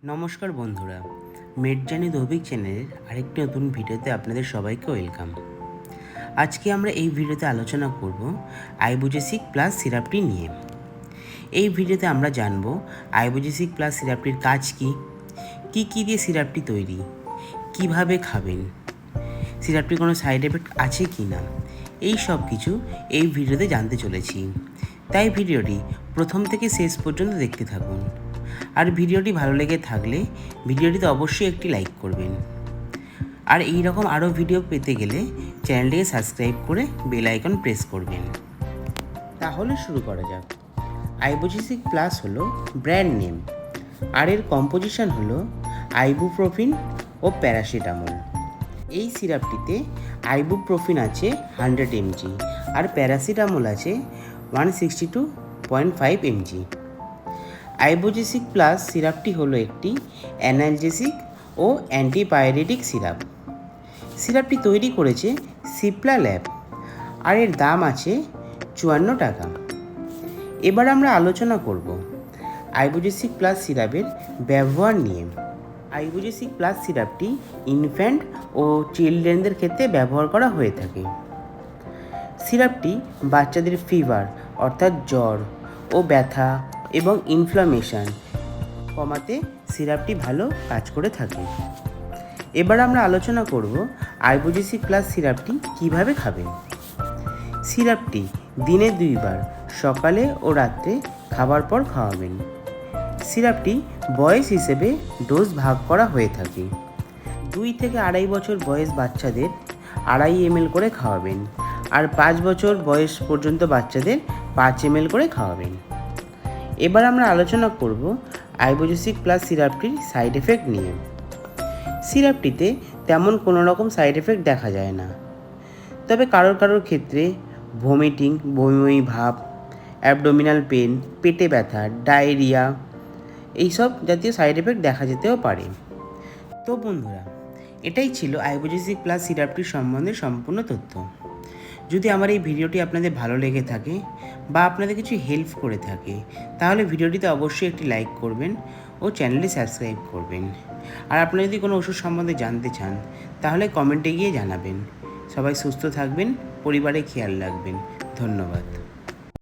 নমস্কার বন্ধুরা, মেডজানি দৈবিক চ্যানেলের আরেকটি নতুন ভিডিওতে আপনাদের সবাইকে ওয়েলকাম। আজকে আমরা এই ভিডিওতে আলোচনা করব আইবুজেসিক প্লাস সিরাপটি নিয়ে। এই ভিডিওতে আমরা জানব আইবুজেসিক প্লাস সিরাপটির কাজ কী দিয়ে সিরাপটি তৈরি, কিভাবে খাবেন, সিরাপটির কোনো সাইড এফেক্ট আছে কি না, এই সব কিছু এই ভিডিওতে জানতে চলেছি। তাই ভিডিওটি প্রথম থেকে শেষ পর্যন্ত দেখতে থাকুন। আর ভিডিওটি ভালো লেগে থাকলে ভিডিওটিতে অবশ্যই একটি লাইক করবেন। আর এই রকম আরও ভিডিও পেতে গেলে চ্যানেলটিকে সাবস্ক্রাইব করে বেল আইকন প্রেস করবেন। তাহলে শুরু করা যাক। আইবুজেসিক প্লাস হলো ব্র্যান্ড নেম, আর এর কম্পোজিশন হলো আইবুপ্রোফিন ও প্যারাসিটামল। এই সিরাপটিতে আইবুপ্রোফিন আছে 100 mg আর প্যারাসিটামল আছে 162.5 mg। আইবুজেসিক প্লাস সিরাপটি হলো একটি অ্যানালজেসিক ও অ্যান্টিপাইরেটিক সিরাপ। সিরাপটি তৈরি করেছে সিপ্লা ল্যাব, আর এর দাম আছে 54 টাকা। এবার আমরা আলোচনা করব আইবুজেসিক প্লাস সিরাপের ব্যবহার নিয়ে। আইবুজেসিক প্লাস সিরাপটি ইনফ্যান্ট ও চিলড্রেনদের ক্ষেত্রে ব্যবহার করা হয়ে থাকে। সিরাপটি বাচ্চাদের ফিভার অর্থাৎ জ্বর ও ব্যথা এবং ইনফ্লামেশন কমাতে সিরাপটি ভালো কাজ করে থাকে। এবার আমরা আলোচনা করব আইবুজেসিক প্লাস সিরাপটি কিভাবে খাবেন। সিরাপটি দিনে 2 বার সকালে ও রাত্রে খাবার পর খাওয়াবেন। সিরাপটি বয়স হিসেবে ডোজ ভাগ করা হয়ে থাকে। 2 থেকে 2.5 বছর বয়স বাচ্চাদের 2.5 ml করে খাওয়াবেন, আর 5 বছর বয়স পর্যন্ত বাচ্চাদের 5 ml করে খাওয়াবেন। এবার আমরা আলোচনা করব আইবুজেসিক প্লাস সিরাপটির সাইড এফেক্ট নিয়ে। সিরাপটিতে তেমন কোনো রকম সাইড এফেক্ট দেখা যায় না, তবে কারোর ক্ষেত্রে ভমিটিং, বমি ভাব, অ্যাবডোমিনাল পেন, পেটে ব্যথা, ডায়রিয়া এইসব জাতীয় সাইড এফেক্ট দেখা যেতেও পারে। তো বন্ধুরা, এটাই ছিল আইবুজেসিক প্লাস সিরাপটির সম্বন্ধে সম্পূর্ণ তথ্য। যদি আমার এই ভিডিওটি আপনাদের ভালো লেগে থাকে বা আপনাদের কিছু হেল্প করে থাকে, তাহলে ভিডিওটিতে অবশ্যই একটি লাইক করবেন ও চ্যানেলটি সাবস্ক্রাইব করবেন। আর আপনারা যদি কোনো ওষুধ সম্বন্ধে জানতে চান, তাহলে কমেন্টে গিয়ে জানাবেন। সবাই সুস্থ থাকবেন, পরিবারে খেয়াল রাখবেন। ধন্যবাদ।